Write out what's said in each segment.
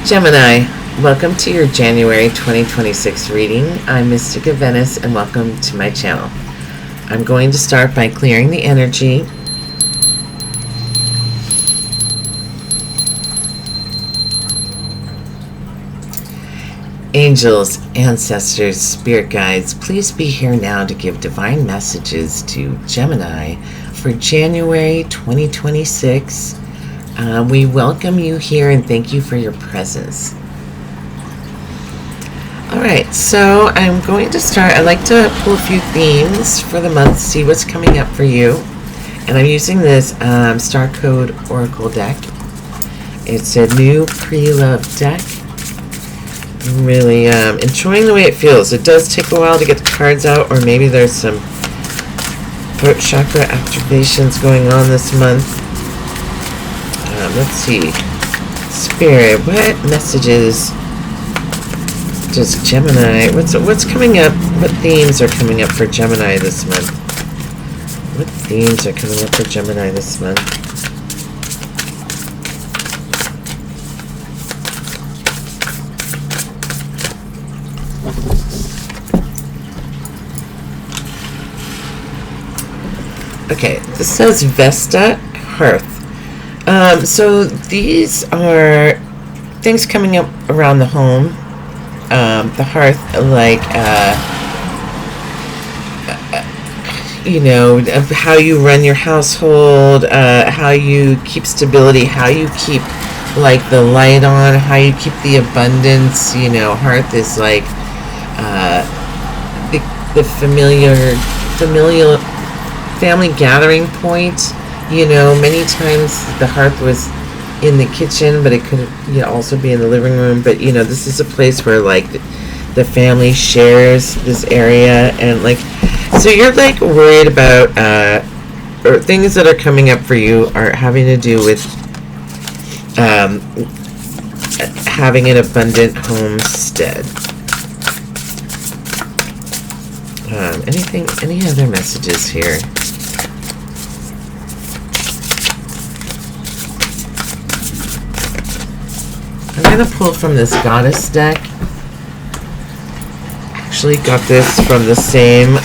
Gemini, welcome to your January 2026 reading. I'm Mystica Venice and welcome to my channel. I'm going to start by clearing the energy. Angels, ancestors, spirit guides, please be here now to give divine messages to Gemini for January 2026. We welcome you here and thank you for your presence. Alright, so I'm going to start. I like to pull a few themes for the month, see what's coming up for you. And I'm using this Star Code Oracle deck. It's a new pre-love deck. I'm really enjoying the way it feels. It does take a while to get the cards out, or maybe there's some throat chakra activations going on this month. Let's see. Spirit, what messages does Gemini, what's coming up? What themes are coming up for Gemini this month? What themes are coming up for Gemini this month? Okay, this says Vesta Hearth. So these are things coming up around the home. The hearth, like, of how you run your household, how you keep stability, how you keep, like, the light on, how you keep the abundance. Hearth is like the familial family gathering point. Many times the hearth was in the kitchen, but it could also be in the living room. But this is a place where, like, the family shares this area, and, like, so you're, like, worried about or things that are coming up for you are having to do with having an abundant homestead. Any other messages here? I'm going to pull from this Goddess deck. Actually got this from the same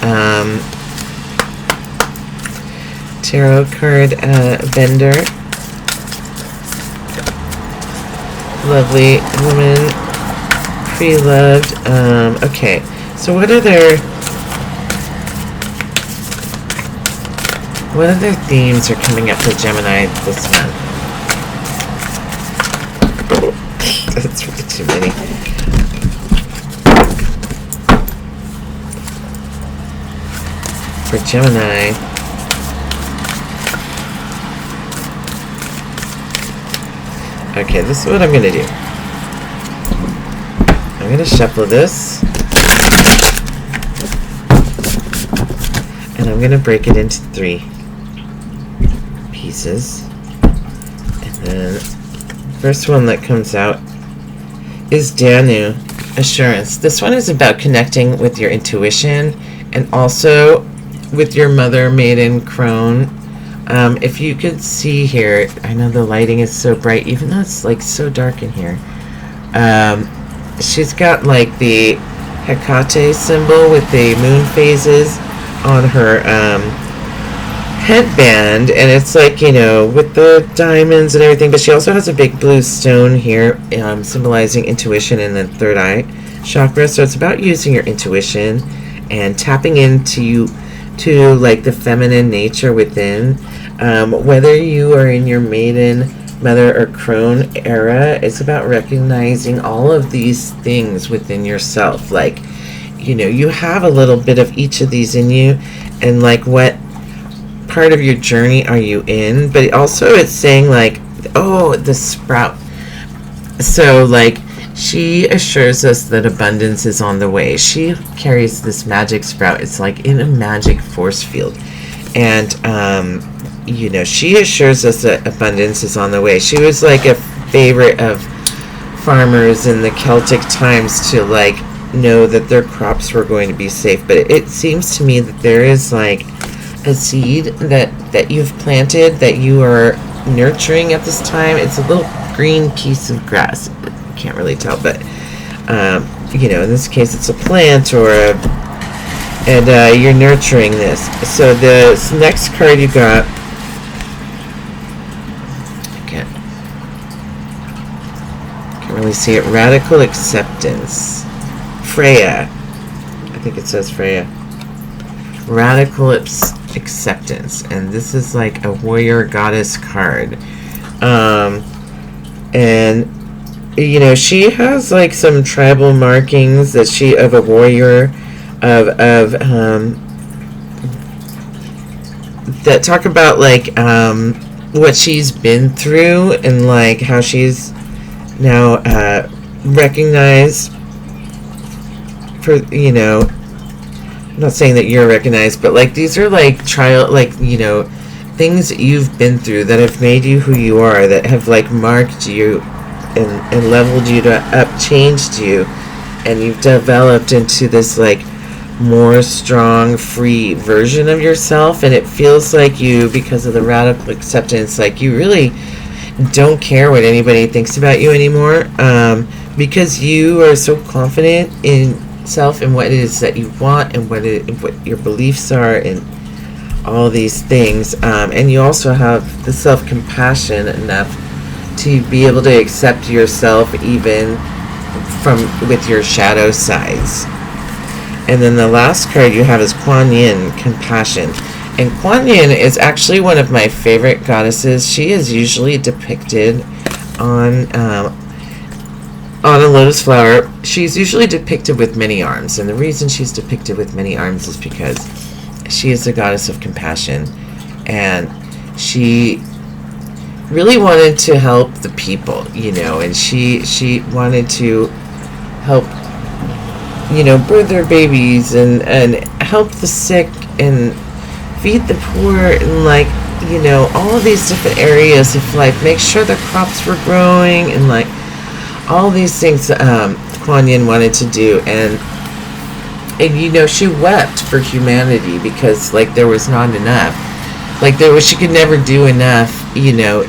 tarot card vendor. Lovely woman, pre-loved. Okay, so what other themes are coming up for Gemini this month? That's really too many. For Gemini. Okay, this is what I'm going to do. I'm going to shuffle this. And I'm going to break it into 3 pieces. And then first one that comes out is Danu, Assurance. This one is about connecting with your intuition and also with your mother, Maiden Crone. If you could see here, I know the lighting is so bright, even though it's, like, so dark in here. She's got, like, the Hecate symbol with the moon phases on her headband, and it's like, with the diamonds and everything, but she also has a big blue stone here, symbolizing intuition and the third eye chakra. So it's about using your intuition and tapping into like the feminine nature within. Whether you are in your maiden, mother, or crone era, it's about recognizing all of these things within yourself. Like, you have a little bit of each of these in you, and, like, what part of your journey are you in? But also it's saying, like, oh, the sprout. So, like, she assures us that abundance is on the way. She carries this magic sprout. It's like in a magic force field. And, she assures us that abundance is on the way. She was, like, a favorite of farmers in the Celtic times to, like, know that their crops were going to be safe. But it seems to me that there is, like, a seed that you've planted that you are nurturing at this time. It's a little green piece of grass. Can't really tell, but you know, in this case, it's a plant and you're nurturing this. So this next card you got, can't really see it. Radical acceptance. Freya. I think it says Freya. Radical acceptance, and this is like a warrior goddess card. And you know, she has like some tribal markings that she of a warrior of that talk about like what she's been through and like how she's now recognized for, you know, I'm not saying that you're recognized, but like these are like you know, things that you've been through that have made you who you are, that have like marked you and leveled you up, changed you, and you've developed into this like more strong, free version of yourself. And it feels like you, because of the radical acceptance, like you really don't care what anybody thinks about you anymore, because you are so confident in self and what it is that you want and what your beliefs are and all these things, and you also have the self-compassion enough to be able to accept yourself even from with your shadow sides. And then the last card you have is Kuan Yin, compassion. And Kuan Yin is actually one of my favorite goddesses. She is usually depicted on a lotus flower. She's usually depicted with many arms, and the reason she's depicted with many arms is because she is the goddess of compassion, and she really wanted to help the people, you know, and she wanted to help, you know, birth their babies and help the sick and feed the poor and, like, you know, all of these different areas of life, make sure the crops were growing and like all these things Kuan Yin wanted to do. And you know, she wept for humanity because like there was not enough, like she could never do enough, you know,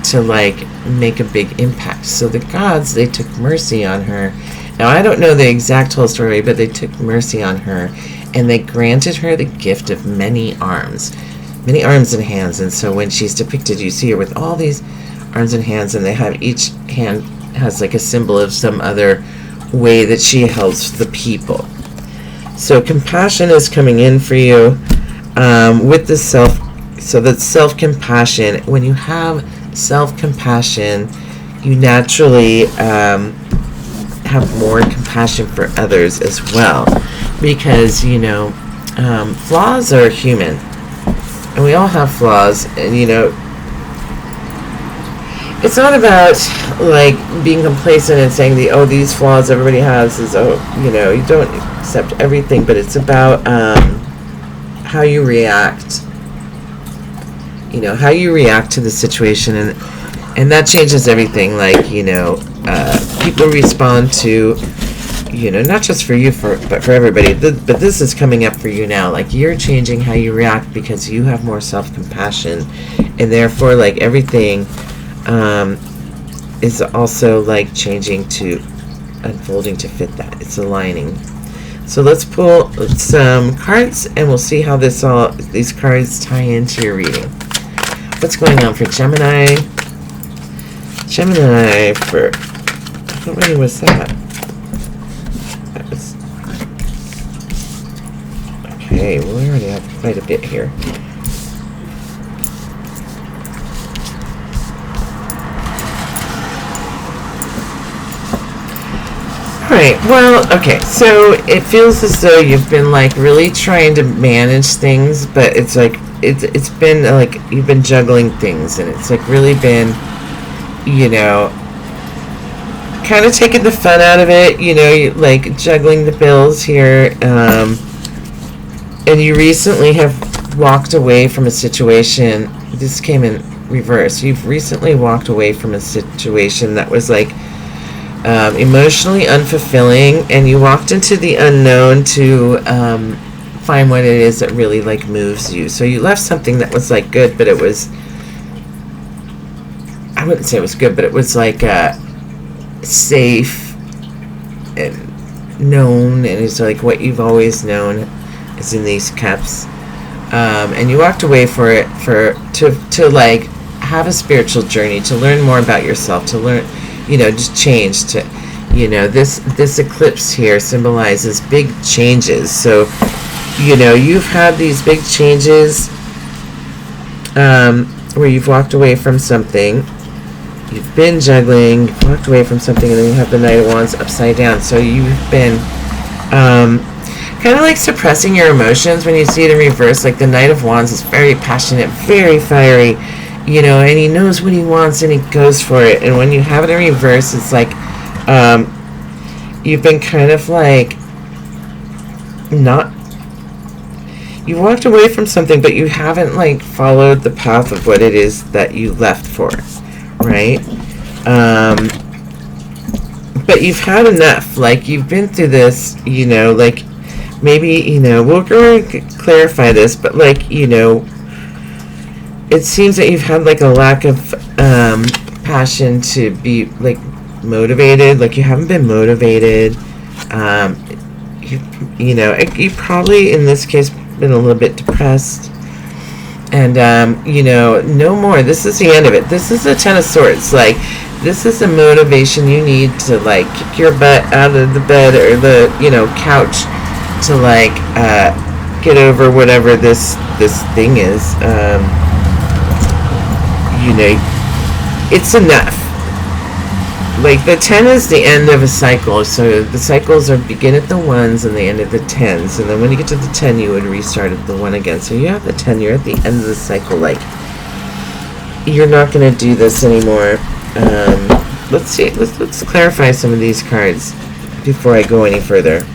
to like make a big impact. So the gods, they took mercy on her. Now I don't know the exact whole story, but they took mercy on her and they granted her the gift of many arms and hands. And so when she's depicted, you see her with all these arms and hands, and they have each hand has like a symbol of some other way that she helps the people. So compassion is coming in for you with the self. So that's self-compassion. When you have self-compassion, you naturally have more compassion for others as well, because, you know, flaws are human, and we all have flaws, and, you know, it's not about like being complacent and saying these flaws everybody has is, you know, you don't accept everything, but it's about how you react, you know, how you react to the situation, and that changes everything. Like, you know, people respond to, you know, not just for you, but for everybody. But this is coming up for you now. Like, you're changing how you react because you have more self-compassion, and therefore, like, everything is also like changing to unfolding to fit that. It's aligning. So let's pull some cards and we'll see how these cards tie into your reading. What's going on for Gemini? Gemini for, how many was that? That was, okay, well, we already have quite a bit here. Alright, well, okay, so it feels as though you've been like really trying to manage things, but it's like it's been like you've been juggling things, and it's like really been, you know, kind of taking the fun out of it, you know, like juggling the bills here, and you recently have walked away from a situation. This came in reverse. You've recently walked away from a situation that was like emotionally unfulfilling, and you walked into the unknown to find what it is that really like moves you. So you left something that was like good, but it was, I wouldn't say it was good, but it was like safe and known, and it's like what you've always known is in these cups. And you walked away to like have a spiritual journey, to learn more about yourself, to learn, just change. To, this eclipse here symbolizes big changes. So, you've had these big changes where you've walked away from something. You've been juggling, you've walked away from something, and then you have the Knight of Wands upside down. So you've been kind of like suppressing your emotions when you see it in reverse. Like the Knight of Wands is very passionate, very fiery, and he knows what he wants and he goes for it. And when you have it in reverse, it's like you've been kind of like you walked away from something, but you haven't like followed the path of what it is that you left for, right? But you've had enough. Like you've been through this, like maybe, we'll go and clarify this, but like, it seems that you've had like a lack of passion to be like motivated. Like you haven't been motivated. You probably in this case been a little bit depressed, and no more. This is the end of it. This is the Ten of Swords. Like this is the motivation you need to like kick your butt out of the bed or the couch to like get over whatever this thing is. It's enough. Like the 10 is the end of a cycle, so the cycles begin at the 1s and they end at the 10s, and then when you get to the 10 you would restart at the 1 again. So you have the 10, you're at the end of the cycle. Like you're not going to do this anymore. Let's see, let's clarify some of these cards before I go any further.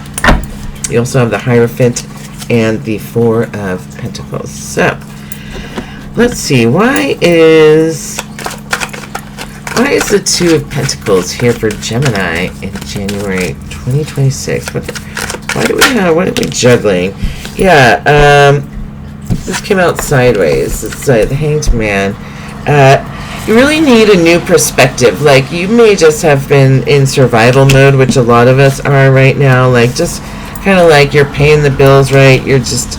You also have the Hierophant and the 4 of Pentacles. So let's see, why is the 2 of Pentacles here for Gemini in January 2026? What are we juggling? Yeah, this came out sideways. It's the Hanged Man. You really need a new perspective. Like, you may just have been in survival mode, which a lot of us are right now. Like, just kind of like you're paying the bills, right? You're just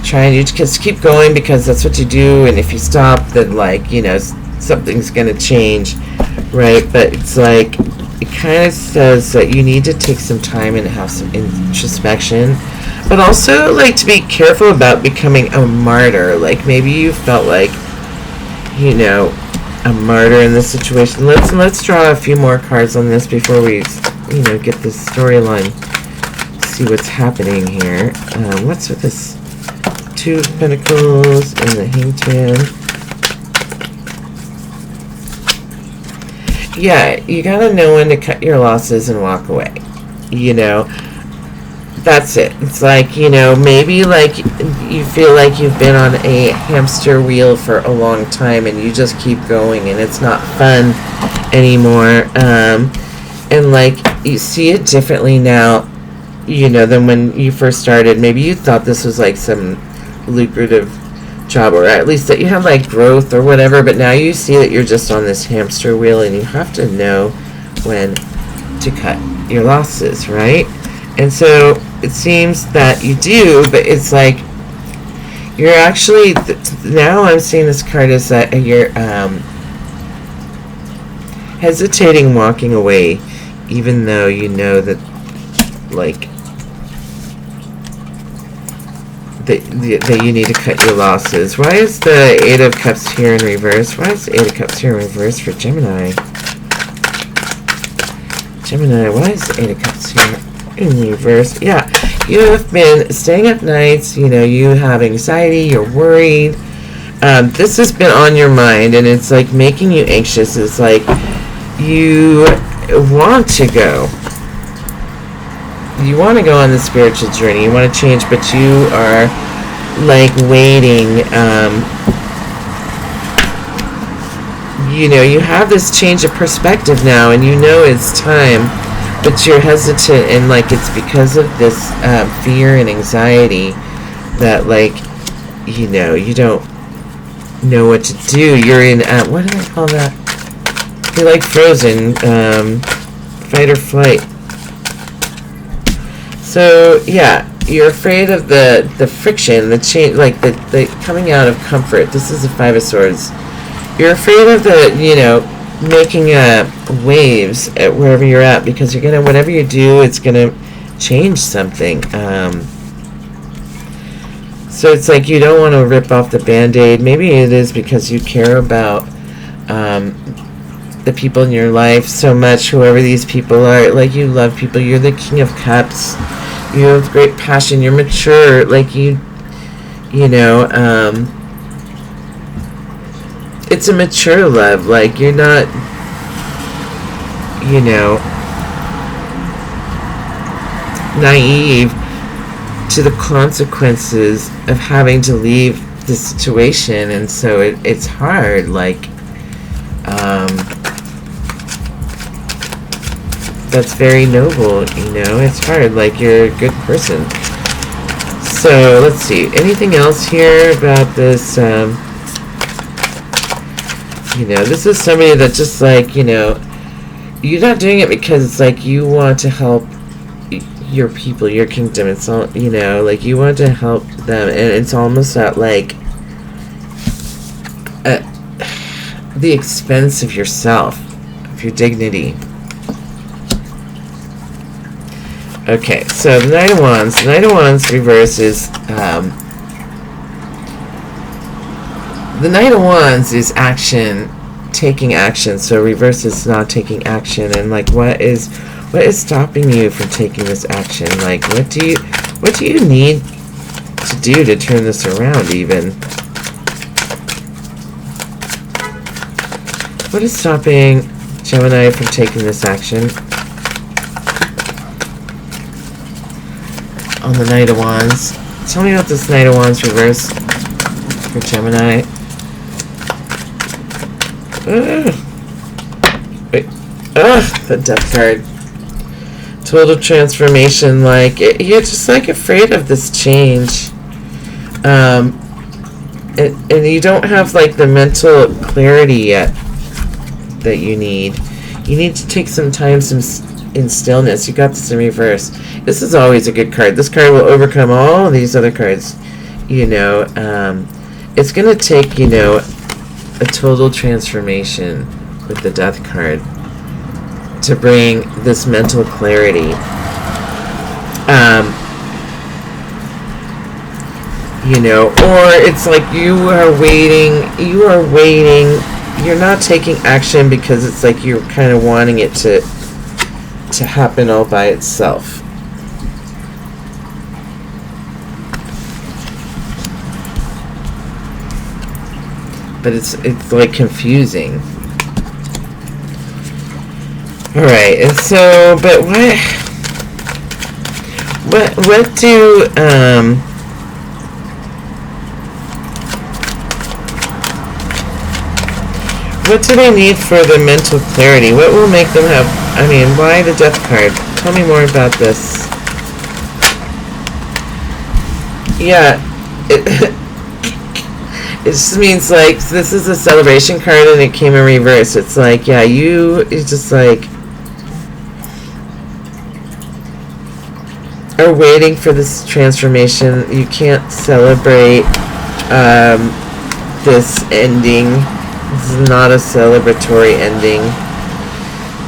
trying to just keep going because that's what you do. And if you stop, then, like, something's going to change, right? But it's like, it kind of says that you need to take some time and have some introspection, but also, like, to be careful about becoming a martyr. Like, maybe you felt like, a martyr in this situation. Let's draw a few more cards on this before we, get this storyline, see what's happening here. What's with this 2 of Pentacles and the Hanged Man? Yeah, you gotta know when to cut your losses and walk away. That's it. It's like, maybe like you feel like you've been on a hamster wheel for a long time and you just keep going and it's not fun anymore. And like you see it differently now, than when you first started. Maybe you thought this was like some lucrative job, or at least that you have like growth or whatever, but now you see that you're just on this hamster wheel and you have to know when to cut your losses, right? And so it seems that you do, but it's like you're actually now I'm seeing this card as that you're hesitating walking away, even though you know that like that you need to cut your losses. Why is the 8 of Cups here in reverse? Why is the 8 of Cups here in reverse for Gemini? Gemini, why is the 8 of Cups here in reverse? Yeah, you have been staying up nights, you have anxiety, you're worried. This has been on your mind, and it's like making you anxious. It's like you want to go. You want to go on the spiritual journey. You want to change, but you are like waiting. You have this change of perspective now, and it's time, but you're hesitant, and like it's because of this fear and anxiety that like you don't know what to do. You're in what do I call that? You're like frozen, fight or flight. So yeah, you're afraid of the friction, the change, like the coming out of comfort. This is the Five of Swords. You're afraid of the, making waves at wherever you're at, because you're gonna, whatever you do, it's gonna change something. So it's like you don't want to rip off the Band-Aid. Maybe it is because you care about the people in your life so much, whoever these people are. Like, you love people. You're the King of Cups. You have great passion. You're mature. Like, it's a mature love. Like, you're not, naive to the consequences of having to leave the situation. And so it's hard. Like, that's very noble, it's hard. Like, you're a good person. So let's see, anything else here about this? This is somebody that just, like, you're not doing it because it's like you want to help your people, your kingdom. It's all, like, you want to help them, and it's almost at, like, at the expense of yourself, of your dignity. Okay, so the Knight of Wands. The Knight of Wands reverse is, the Knight of Wands is action, taking action. So reverse is not taking action. And, like, what is stopping you from taking this action? Like, what do you need to do to turn this around, even? What is stopping Gemini from taking this action? On the Knight of Wands. Tell me about this Knight of Wands reverse for Gemini. The Death card. Total transformation. Like, you're just, like, afraid of this change. And you don't have, like, the mental clarity yet that you need. You need to take some time, in stillness. You got this in reverse. This is always a good card. This card will overcome all these other cards. It's gonna take, a total transformation with the Death card to bring this mental clarity. Or it's like you are waiting, you're not taking action because it's like you're kind of wanting it to happen all by itself. But it's like confusing. Alright, and so, but what do they need for the mental clarity? What will make them have, why the Death card? Tell me more about this. Yeah, it just means, like, this is a celebration card and it came in reverse. It's like, yeah, it's just like, are waiting for this transformation. You can't celebrate this ending. This is not a celebratory ending.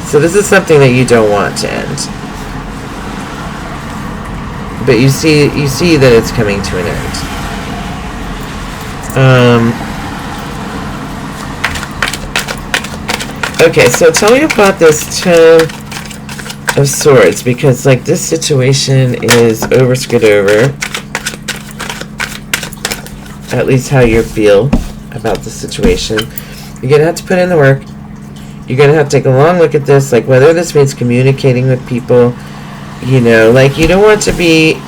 So this is something that you don't want to end. But you see that it's coming to an end. Okay, so tell me about this Ten of Swords, because, like, this situation is over. At least how you feel about the situation. You're going to have to put in the work. You're going to have to take a long look at this, like, whether this means communicating with people, like, you don't want to be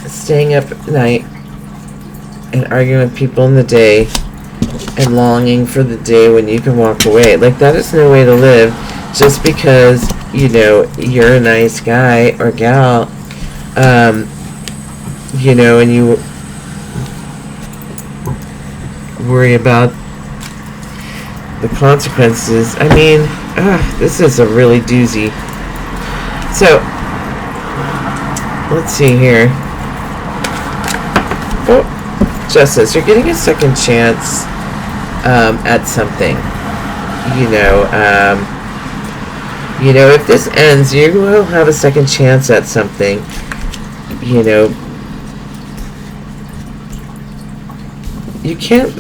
staying up at night and arguing with people in the day and longing for the day when you can walk away. Like, that is no way to live. Just because, you're a nice guy or gal, and you worry about the consequences. I mean, this is a really doozy. So, let's see here. Oh, Justice, you're getting a second chance at something. If this ends, you will have a second chance at something. You can't.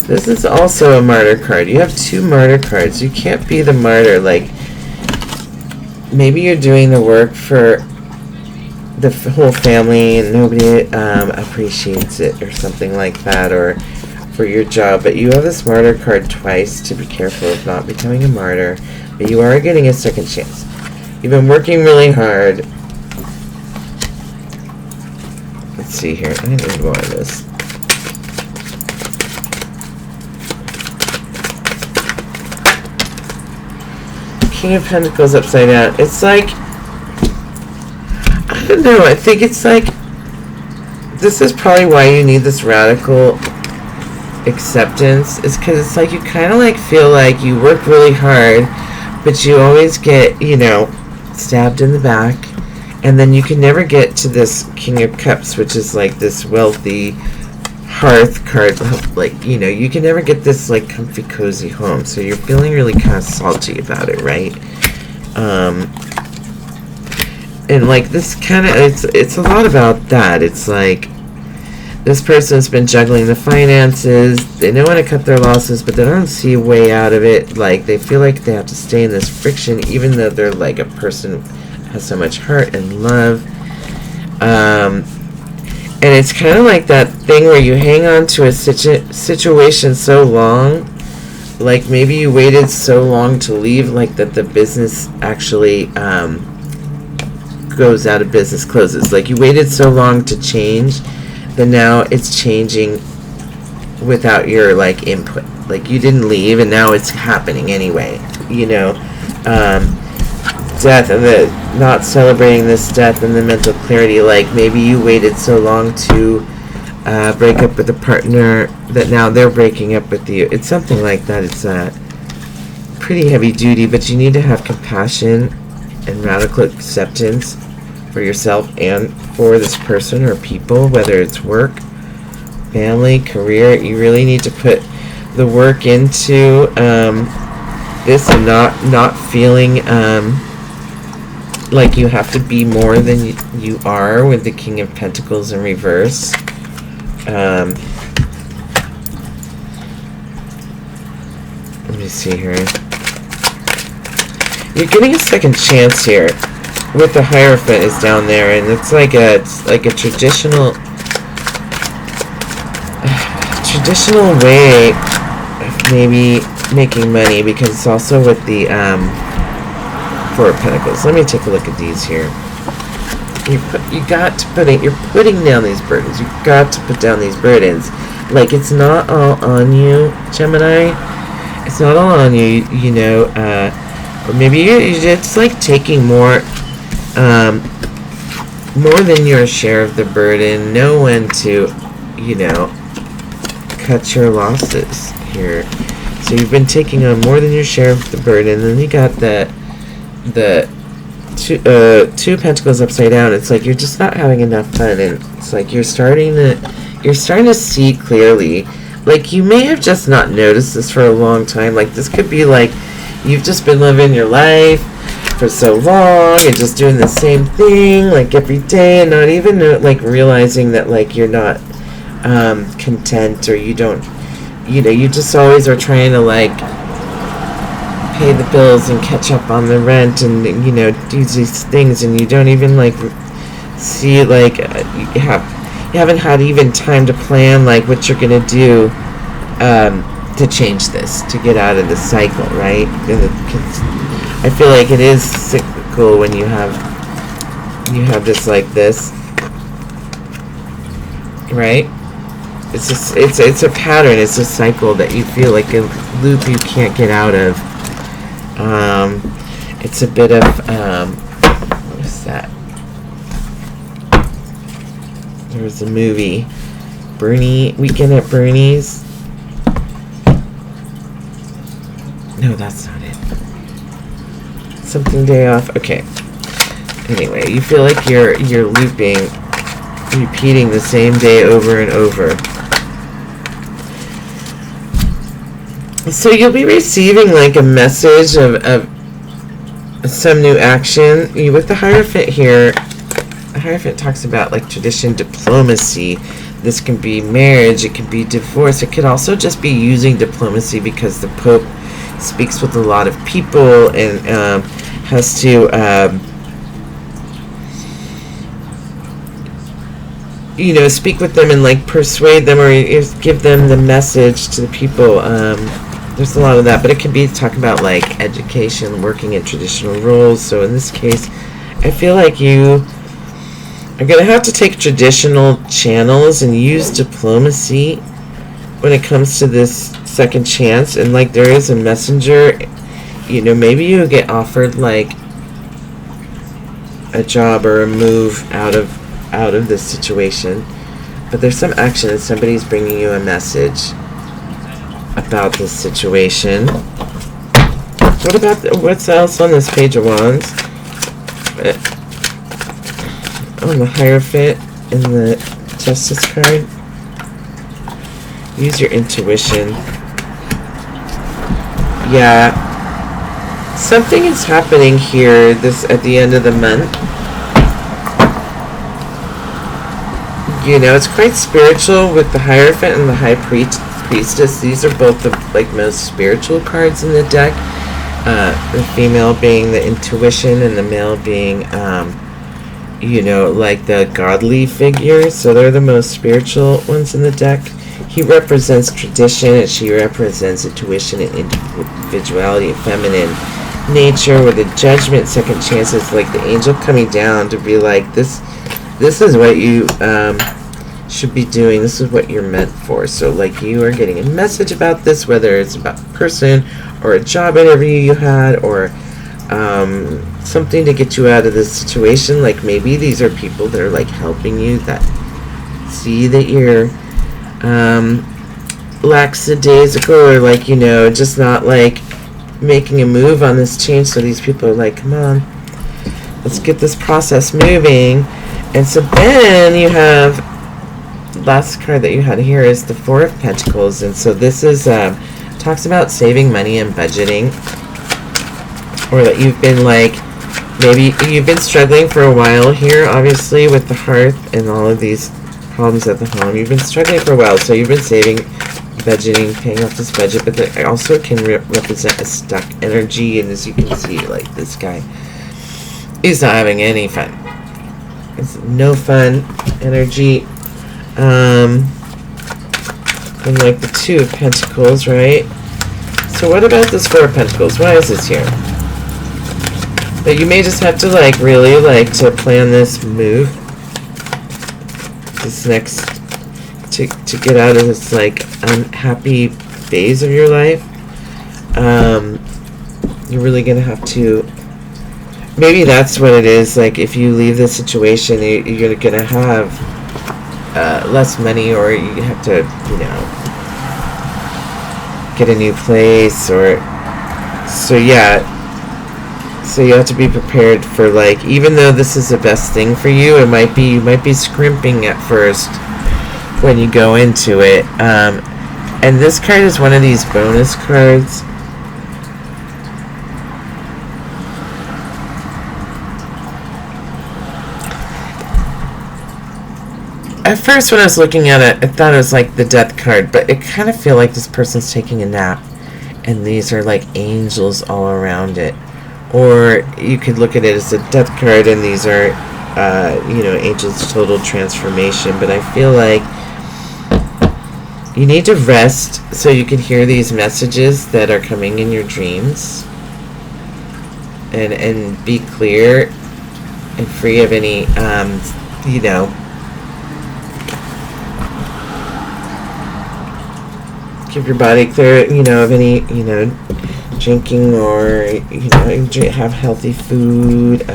This is also a martyr card. You have 2 martyr cards. You can't be the martyr. Like, maybe you're doing the work for the whole family and nobody appreciates it or something like that, or for your job, but you have this martyr card twice to be careful of not becoming a martyr, but you are getting a second chance. You've been working really hard. Let's see here. I need more of this. King of Pentacles upside down. It's like, I don't know, I think it's like, this is probably why you need this radical acceptance, is because it's like you kind of like feel like you work really hard, but you always get, stabbed in the back, and then you can never get to this King of Cups, which is like this wealthy hearth card, like, you can never get this like comfy cozy home, so you're feeling really kind of salty about it, right? And like this kind of, it's a lot about that. It's like this person's been juggling the finances. They know when to cut their losses, but they don't see a way out of it. Like, they feel like they have to stay in this friction, even though they're like a person who has so much heart and love. And it's kind of like that thing where you hang on to a situation so long. Like, maybe you waited so long to leave, like that the business actually goes out of business, closes. Like, you waited so long to change, but now it's changing without your like input. Like, you didn't leave, and now it's happening anyway. Death, and the not celebrating this death and the mental clarity. Like, maybe you waited so long to break up with a partner that now they're breaking up with you. It's something like that. It's pretty heavy duty, but you need to have compassion and radical acceptance for yourself and for this person or people, whether it's work, family, career. You really need to put the work into this, and not feeling like you have to be more than you are with the King of Pentacles in reverse. Let me see here. You're getting a second chance here. With the Hierophant is down there, and it's like a traditional way of maybe making money, because it's also with the Four of Pentacles. Let me take a look at these here. You're putting down these burdens. You've got to put down these burdens. Like, it's not all on you, Gemini. It's not all on you, or maybe you're just like taking more than your share of the burden. Know when to, cut your losses here. So you've been taking on more than your share of the burden. And then you got the two pentacles upside down. It's like you're just not having enough fun, and it's like you're starting to see clearly. Like, you may have just not noticed this for a long time. Like, this could be like you've just been living your life for so long and just doing the same thing like every day, and not even like realizing that like you're not content, or you don't, you just always are trying to like pay the bills and catch up on the rent, and do these things, and you don't even like see like you haven't had even time to plan like what you're gonna do to change this, to get out of the cycle, right? I feel like it is cyclical when you have this like this, right? It's just it's a pattern. It's a cycle that you feel like a loop you can't get out of. It's a bit of what is that? There was a movie weekend at Bernie's. No, that's not it. Something day off. Okay. Anyway, you feel like you're looping, repeating the same day over and over. So you'll be receiving like a message of some new action. With the Hierophant here, the Hierophant talks about like tradition, diplomacy. This can be marriage, it can be divorce. It could also just be using diplomacy because the Pope speaks with a lot of people and has to speak with them and like persuade them or give them the message to the people. There's a lot of that, but it can be talking about like education, working in traditional roles. So in this case, I feel like you are going to have to take traditional channels and use diplomacy when it comes to this second chance. And like there is a messenger, maybe you get offered like a job or a move out of this situation, but there's some action and somebody's bringing you a message about this situation. What's else on this Page of Wands? On the Hierophant and the Justice card. Use your intuition. Yeah. Something is happening here at the end of the month. It's quite spiritual with the Hierophant and the High Priestess. These are both the most spiritual cards in the deck. The female being the intuition and the male being like the godly figure. So they're the most spiritual ones in the deck. He represents tradition and she represents intuition and individuality and feminine nature, with the Judgment, second chances, like the angel coming down to be like, this is what you should be doing. This is what you're meant for. So like you are getting a message about this, whether it's about a person or a job interview you had, or something to get you out of this situation. Like maybe these are people that are like helping you, that see that you're lackadaisical, or like just not like making a move on this change. So these people are like, come on, let's get this process moving. And so then you have last card that you had here is the Four of Pentacles. And so this is talks about saving money and budgeting, or that you've been like, maybe you've been struggling for a while here, obviously with the hearth and all of these problems at the home. You've been struggling for a while, so you've been saving, budgeting, paying off this budget, but that also can represent a stuck energy. And as you can see, like this guy is not having any fun. It's no fun energy. And like the Two of Pentacles, right? So what about this Four of Pentacles? Why is this here? But you may just have to like really like to plan this move, this next, to get out of this like unhappy phase of your life. You're really gonna have to, maybe that's what it is. Like if you leave this situation, you're gonna have less money, or you have to get a new place, or so yeah. So you have to be prepared for like, even though this is the best thing for you, you might be scrimping at first when you go into it. And this card is one of these bonus cards. At first when I was looking at it, I thought it was like the Death card, but it kind of feel like this person's taking a nap, and these are like angels all around it. Or you could look at it as a Death card, and these are, angels' total transformation. But I feel like you need to rest so you can hear these messages that are coming in your dreams, and be clear and free of any, give your body clear, of any, drinking, or have healthy food,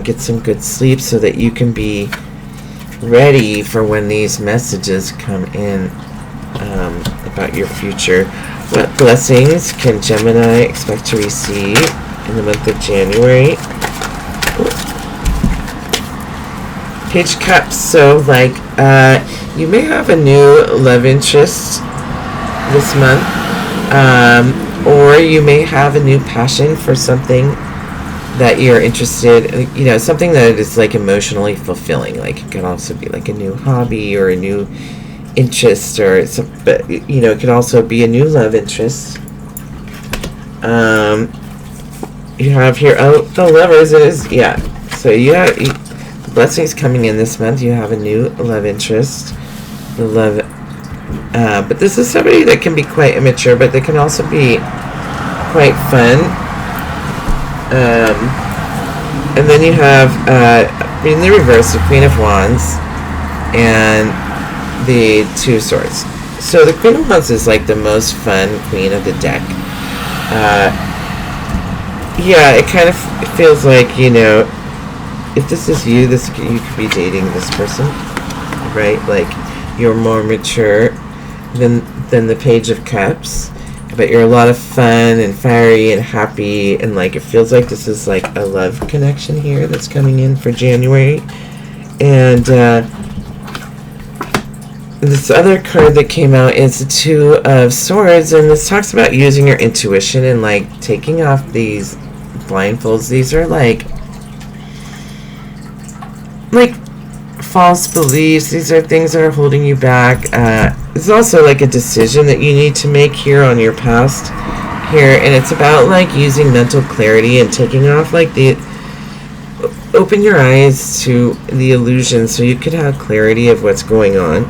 get some good sleep so that you can be ready for when these messages come in about your future. What blessings can Gemini expect to receive in the month of January? Page of Cups. So, like, you may have a new love interest this month, or you may have a new passion for something that you're interested in, you know, something that is like emotionally fulfilling. Like, it could also be like a new hobby or a new interest, or some, but you know, it could also be a new love interest. You have here, oh, the Lovers. It is, yeah. So you have blessings coming in this month. You have a new love interest. The love, but this is somebody that can be quite immature, but they can also be quite fun. And then you have, in the reverse, the Queen of Wands and the Two of Swords. So the Queen of Wands is like the most fun queen of the deck. Yeah, it kind of feels like, you know, if this is you, you could be dating this person, right? Like, you're more mature than the Page of Cups, but you're a lot of fun and fiery and happy, and like, it feels like this is like a love connection here that's coming in for January. And this other card that came out is the Two of Swords, and this talks about using your intuition and like taking off these blindfolds. These are like false beliefs. These are things that are holding you back. It's also like a decision that you need to make here on your past here, and it's about like using mental clarity and taking off like open your eyes to the illusion so you could have clarity of what's going on,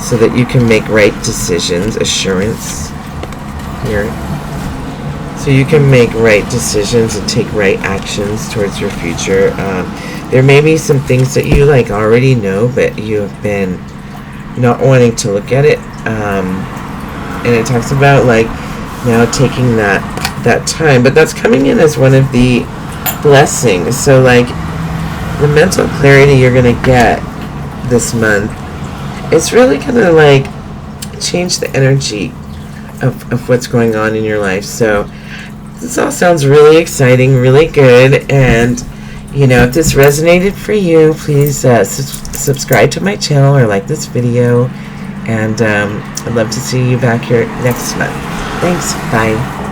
so that you can make right decisions. Assurance here. So you can make right decisions and take right actions towards your future. There may be some things that you like already know, but you have been not wanting to look at it. And it talks about like now taking that time, but that's coming in as one of the blessings. So like the mental clarity you're gonna get this month, it's really gonna like change the energy of what's going on in your life. So this all sounds really exciting, really good, and you know, if this resonated for you, please subscribe to my channel or like this video, and I'd love to see you back here next month. Thanks, bye.